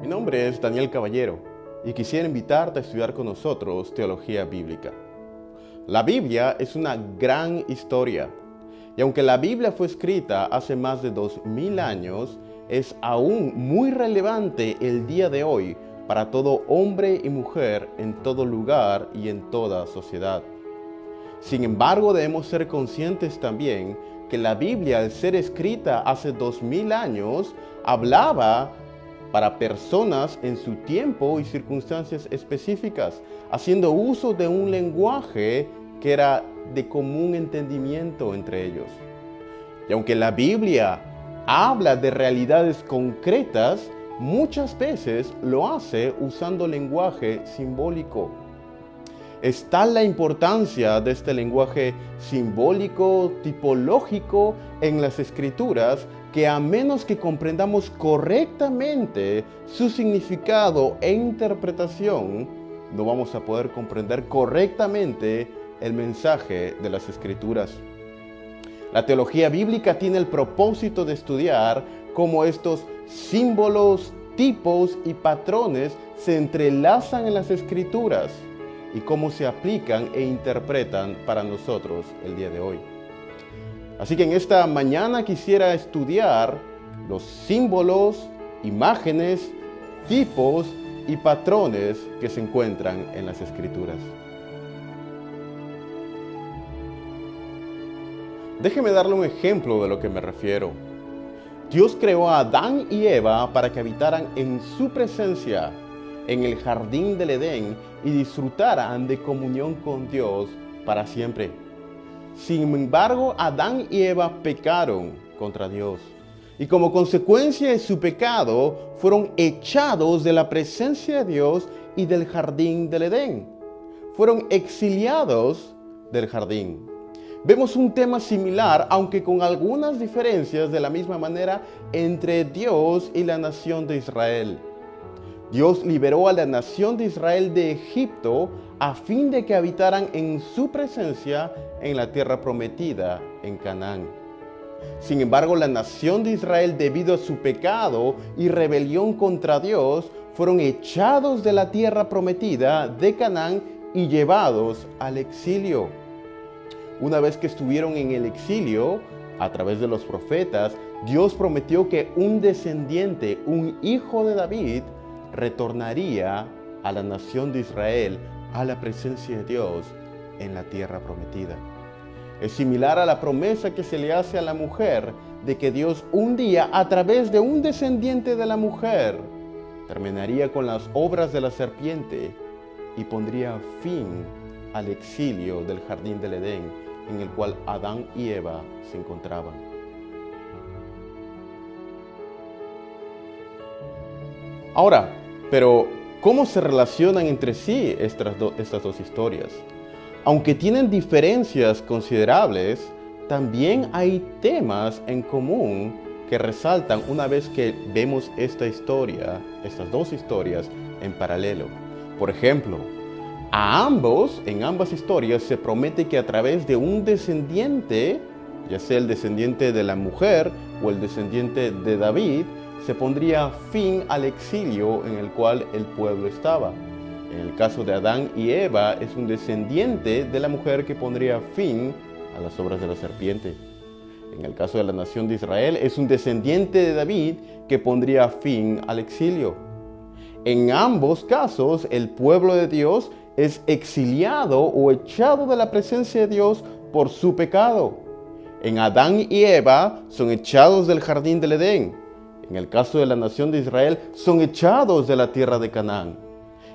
Mi nombre es Daniel Caballero y quisiera invitarte a estudiar con nosotros teología bíblica. La Biblia es una gran historia y aunque la Biblia fue escrita hace más de 2000 años, es aún muy relevante el día de hoy para todo hombre y mujer en todo lugar y en toda sociedad. Sin embargo, debemos ser conscientes también que la Biblia, al ser escrita hace 2000 años, hablaba para personas en su tiempo y circunstancias específicas, haciendo uso de un lenguaje que era de común entendimiento entre ellos. Y aunque la Biblia habla de realidades concretas, muchas veces lo hace usando lenguaje simbólico. Es tal la importancia de este lenguaje simbólico, tipológico en las Escrituras, que a menos que comprendamos correctamente su significado e interpretación, no vamos a poder comprender correctamente el mensaje de las Escrituras. La teología bíblica tiene el propósito de estudiar cómo estos símbolos, tipos y patrones se entrelazan en las Escrituras y cómo se aplican e interpretan para nosotros el día de hoy. Así que en esta mañana quisiera estudiar los símbolos, imágenes, tipos y patrones que se encuentran en las Escrituras. Déjeme darle un ejemplo de lo que me refiero. Dios creó a Adán y Eva para que habitaran en su presencia en el jardín del Edén y disfrutaran de comunión con Dios para siempre. Sin embargo, Adán y Eva pecaron contra Dios y como consecuencia de su pecado fueron echados de la presencia de Dios y del jardín del Edén. Fueron exiliados del jardín. Vemos un tema similar, aunque con algunas diferencias de la misma manera, entre Dios y la nación de Israel. Dios liberó a la nación de Israel de Egipto a fin de que habitaran en su presencia en la tierra prometida en Canaán. Sin embargo, la nación de Israel, debido a su pecado y rebelión contra Dios, fueron echados de la tierra prometida de Canaán y llevados al exilio. Una vez que estuvieron en el exilio, a través de los profetas, Dios prometió que un descendiente, un hijo de David, retornaría a la nación de Israel, a la presencia de Dios en la tierra prometida. Es similar a la promesa que se le hace a la mujer de que Dios un día, a través de un descendiente de la mujer, terminaría con las obras de la serpiente y pondría fin al exilio del jardín del Edén en el cual Adán y Eva se encontraban. Ahora, pero ¿cómo se relacionan entre sí estas dos historias? Aunque tienen diferencias considerables, también hay temas en común que resaltan una vez que vemos esta historia, estas dos historias en paralelo. Por ejemplo, en ambas historias se promete que a través de un descendiente, ya sea el descendiente de la mujer o el descendiente de David, se pondría fin al exilio en el cual el pueblo estaba. En el caso de Adán y Eva, es un descendiente de la mujer que pondría fin a las obras de la serpiente. En el caso de la nación de Israel, es un descendiente de David que pondría fin al exilio. En ambos casos, el pueblo de Dios es exiliado o echado de la presencia de Dios por su pecado. En Adán y Eva son echados del jardín del Edén. En el caso de la nación de Israel, son echados de la tierra de Canaán.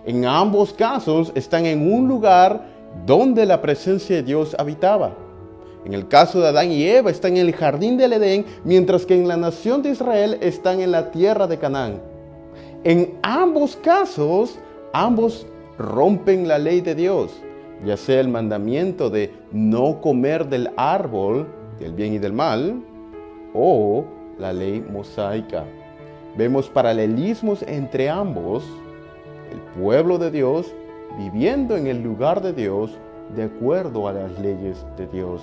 En ambos casos están en un lugar donde la presencia de Dios habitaba. En el caso de Adán y Eva están en el jardín del Edén, mientras que en la nación de Israel están en la tierra de Canaán. En ambos casos, ambos rompen la ley de Dios, ya sea el mandamiento de no comer del árbol del bien y del mal, o la ley mosaica. Vemos paralelismos entre ambos, el pueblo de Dios viviendo en el lugar de Dios de acuerdo a las leyes de Dios,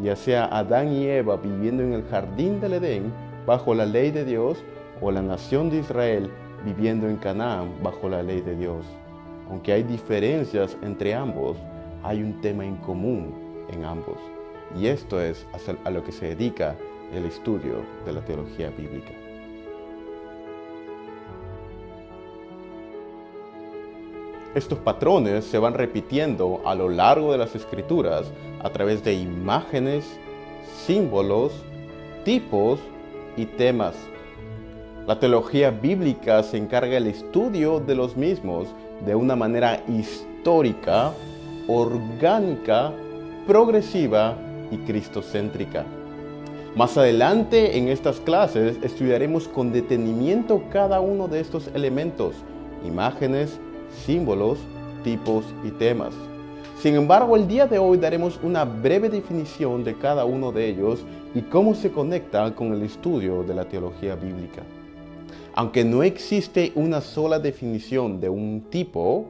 ya sea Adán y Eva viviendo en el jardín del Edén bajo la ley de Dios, o la nación de Israel viviendo en Canaán bajo la ley de Dios. Aunque hay diferencias entre ambos, hay un tema en común en ambos. Y esto es a lo que se dedica el estudio de la teología bíblica. Estos patrones se van repitiendo a lo largo de las Escrituras a través de imágenes, símbolos, tipos y temas. La teología bíblica se encarga del estudio de los mismos de una manera histórica, orgánica, progresiva y cristocéntrica. Más adelante en estas clases estudiaremos con detenimiento cada uno de estos elementos, imágenes, símbolos, tipos y temas. Sin embargo, el día de hoy daremos una breve definición de cada uno de ellos y cómo se conecta con el estudio de la teología bíblica. Aunque no existe una sola definición de un tipo,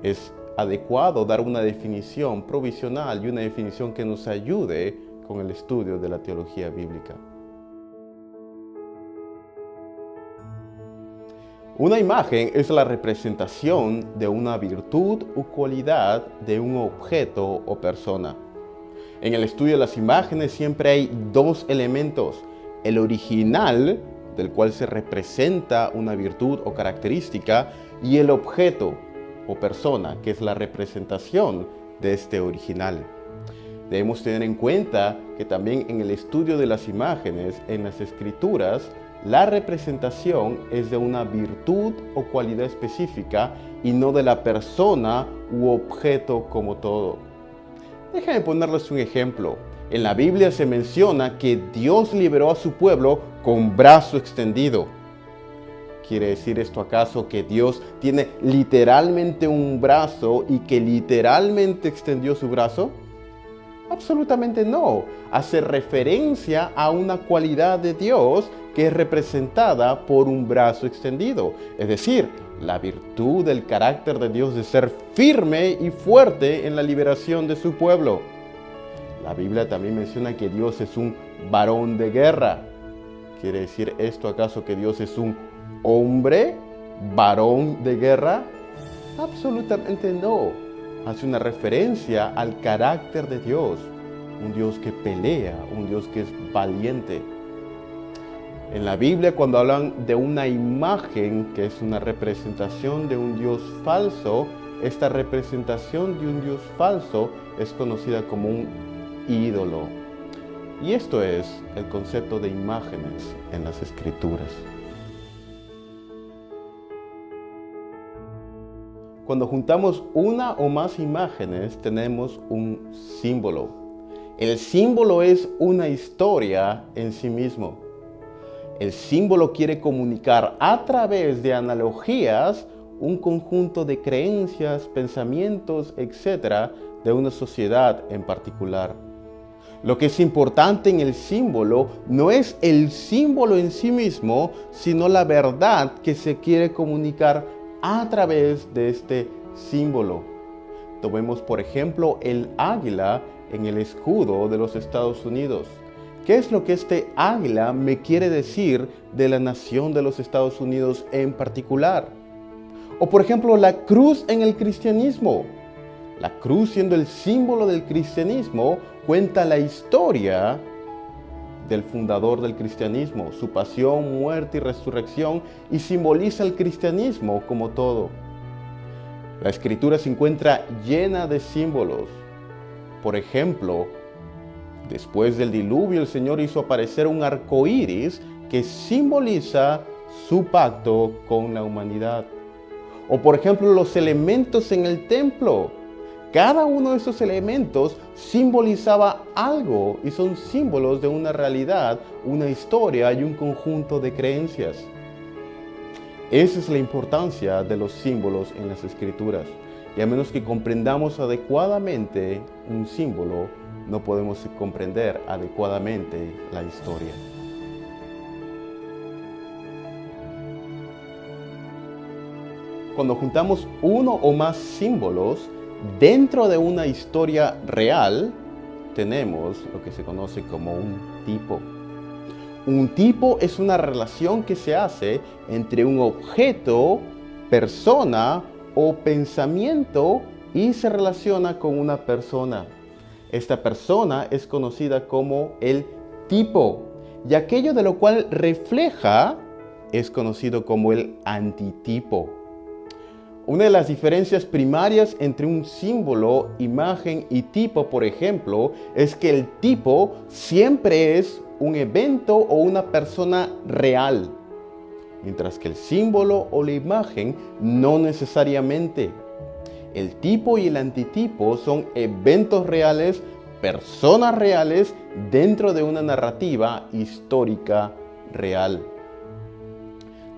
es adecuado dar una definición provisional y una definición que nos ayude con el estudio de la teología bíblica. Una imagen es la representación de una virtud o cualidad de un objeto o persona. En el estudio de las imágenes siempre hay dos elementos: el original, del cual se representa una virtud o característica, y el objeto o persona, que es la representación de este original. Debemos tener en cuenta que también en el estudio de las imágenes, en las Escrituras, la representación es de una virtud o cualidad específica y no de la persona u objeto como todo. Déjenme ponerles un ejemplo. En la Biblia se menciona que Dios liberó a su pueblo con brazo extendido. ¿Quiere decir esto acaso que Dios tiene literalmente un brazo y que literalmente extendió su brazo? Absolutamente no. Hace referencia a una cualidad de Dios que es representada por un brazo extendido. Es decir, la virtud del carácter de Dios de ser firme y fuerte en la liberación de su pueblo. La Biblia también menciona que Dios es un varón de guerra. ¿Quiere decir esto acaso que Dios es un hombre, varón de guerra? Absolutamente no. Hace una referencia al carácter de Dios, un Dios que pelea, un Dios que es valiente. En la Biblia, cuando hablan de una imagen que es una representación de un Dios falso, esta representación de un Dios falso es conocida como un ídolo. Y esto es el concepto de imágenes en las Escrituras. Cuando juntamos una o más imágenes, tenemos un símbolo. El símbolo es una historia en sí mismo. El símbolo quiere comunicar a través de analogías un conjunto de creencias, pensamientos, etc. de una sociedad en particular. Lo que es importante en el símbolo no es el símbolo en sí mismo, sino la verdad que se quiere comunicar a través de este símbolo. Tomemos por ejemplo el águila en el escudo de los Estados Unidos. ¿Qué es lo que este águila me quiere decir de la nación de los Estados Unidos en particular? O por ejemplo la cruz en el cristianismo. La cruz, siendo el símbolo del cristianismo, cuenta la historia del fundador del cristianismo, su pasión, muerte y resurrección, y simboliza el cristianismo como todo. La Escritura se encuentra llena de símbolos. Por ejemplo, después del diluvio, el Señor hizo aparecer un arco iris que simboliza su pacto con la humanidad. O por ejemplo, los elementos en el templo. Cada uno de esos elementos simbolizaba algo y son símbolos de una realidad, una historia y un conjunto de creencias. Esa es la importancia de los símbolos en las Escrituras. Y a menos que comprendamos adecuadamente un símbolo, no podemos comprender adecuadamente la historia. Cuando juntamos uno o más símbolos dentro de una historia real, tenemos lo que se conoce como un tipo. Un tipo es una relación que se hace entre un objeto, persona o pensamiento y se relaciona con una persona. Esta persona es conocida como el tipo y aquello de lo cual refleja es conocido como el antitipo. Una de las diferencias primarias entre un símbolo, imagen y tipo, por ejemplo, es que el tipo siempre es un evento o una persona real, mientras que el símbolo o la imagen no necesariamente. El tipo y el antitipo son eventos reales, personas reales dentro de una narrativa histórica real.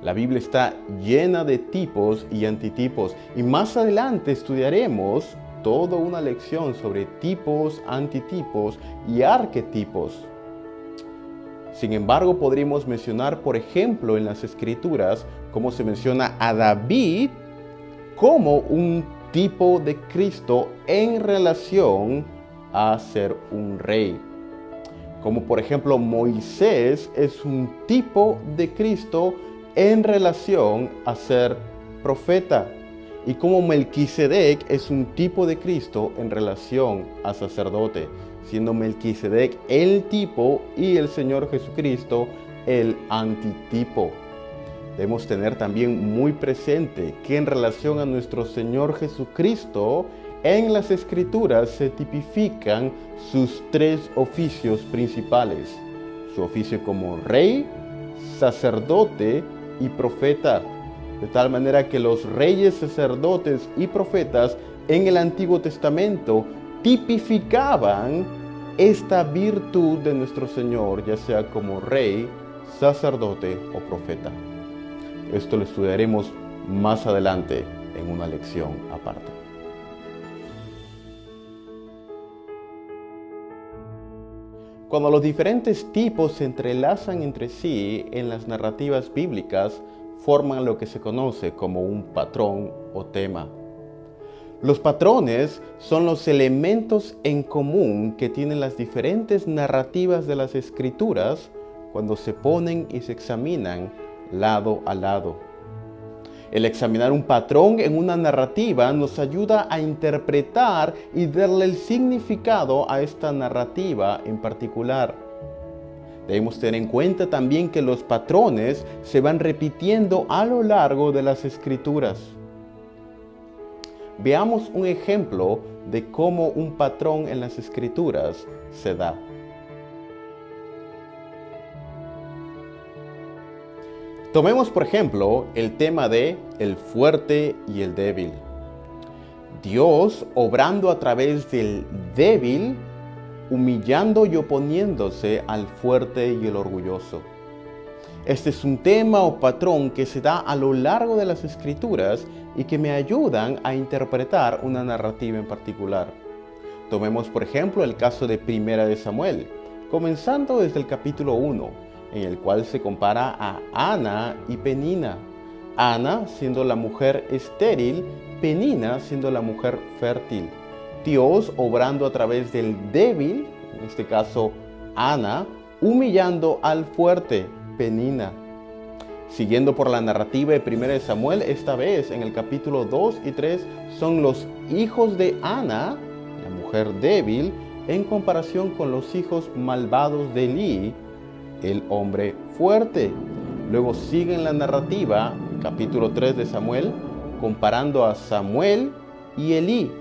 La Biblia está llena de tipos y antitipos y más adelante estudiaremos toda una lección sobre tipos, antitipos y arquetipos. Sin embargo, podríamos mencionar, por ejemplo, en las Escrituras, cómo se menciona a David como un tipo de Cristo en relación a ser un rey. Como por ejemplo, Moisés es un tipo de Cristo en relación a ser profeta. Y como Melquisedec es un tipo de Cristo en relación a sacerdote, siendo Melquisedec el tipo y el Señor Jesucristo el antitipo. Debemos tener también muy presente que en relación a nuestro Señor Jesucristo, en las Escrituras se tipifican sus tres oficios principales: su oficio como rey, sacerdote y profeta. De tal manera que los reyes, sacerdotes y profetas en el Antiguo Testamento tipificaban esta virtud de nuestro Señor, ya sea como rey, sacerdote o profeta. Esto lo estudiaremos más adelante en una lección aparte. Cuando los diferentes tipos se entrelazan entre sí en las narrativas bíblicas, forman lo que se conoce como un patrón o tema. Los patrones son los elementos en común que tienen las diferentes narrativas de las Escrituras cuando se ponen y se examinan lado a lado. El examinar un patrón en una narrativa nos ayuda a interpretar y darle el significado a esta narrativa en particular. Debemos tener en cuenta también que los patrones se van repitiendo a lo largo de las Escrituras. Veamos un ejemplo de cómo un patrón en las Escrituras se da. Tomemos por ejemplo el tema de el fuerte y el débil. Dios obrando a través del débil, humillando y oponiéndose al fuerte y el orgulloso. Este es un tema o patrón que se da a lo largo de las Escrituras y que me ayudan a interpretar una narrativa en particular. Tomemos por ejemplo el caso de Primera de Samuel, comenzando desde el capítulo 1, en el cual se compara a Ana y Penina. Ana siendo la mujer estéril, Penina siendo la mujer fértil. Dios obrando a través del débil, en este caso Ana, humillando al fuerte, Penina. Siguiendo por la narrativa de 1 de Samuel, esta vez en el capítulo 2 y 3 son los hijos de Ana, la mujer débil, en comparación con los hijos malvados de Elí, el hombre fuerte. Luego sigue en la narrativa, capítulo 3 de Samuel, comparando a Samuel y Elí.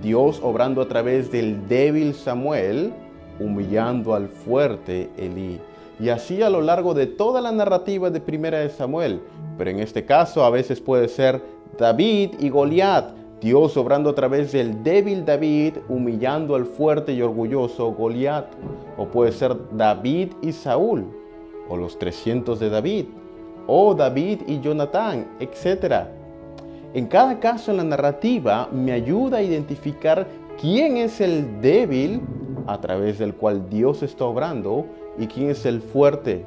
Dios obrando a través del débil Samuel, humillando al fuerte Elí. Y así a lo largo de toda la narrativa de Primera de Samuel. Pero en este caso a veces puede ser David y Goliat. Dios obrando a través del débil David, humillando al fuerte y orgulloso Goliat. O puede ser David y Saúl, o los 300 de David, o David y Jonatán, etc. En cada caso en la narrativa me ayuda a identificar quién es el débil a través del cual Dios está obrando y quién es el fuerte.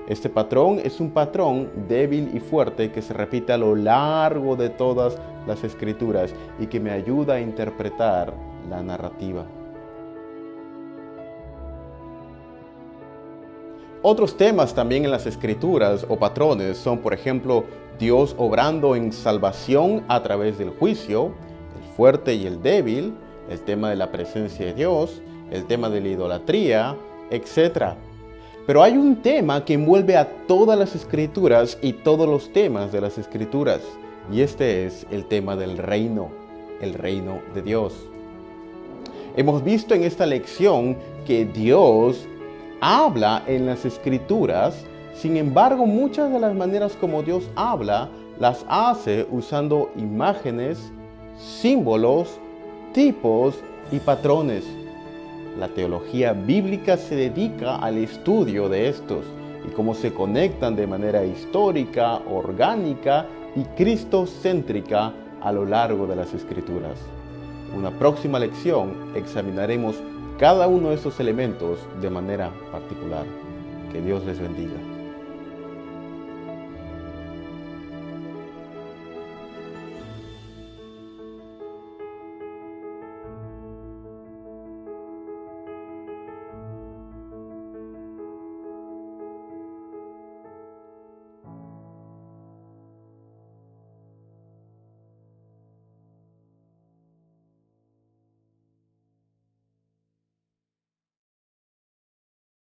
Este patrón es un patrón débil y fuerte que se repite a lo largo de todas las Escrituras y que me ayuda a interpretar la narrativa. Otros temas también en las Escrituras o patrones son, por ejemplo, Dios obrando en salvación a través del juicio, el fuerte y el débil, el tema de la presencia de Dios, el tema de la idolatría, etc. Pero hay un tema que envuelve a todas las Escrituras y todos los temas de las Escrituras, y este es el tema del reino, el reino de Dios. Hemos visto en esta lección que Dios habla en las Escrituras, sin embargo, muchas de las maneras como Dios habla, las hace usando imágenes, símbolos, tipos y patrones. La teología bíblica se dedica al estudio de estos y cómo se conectan de manera histórica, orgánica y cristocéntrica a lo largo de las Escrituras. En una próxima lección examinaremos cada uno de estos elementos de manera particular. Que Dios les bendiga.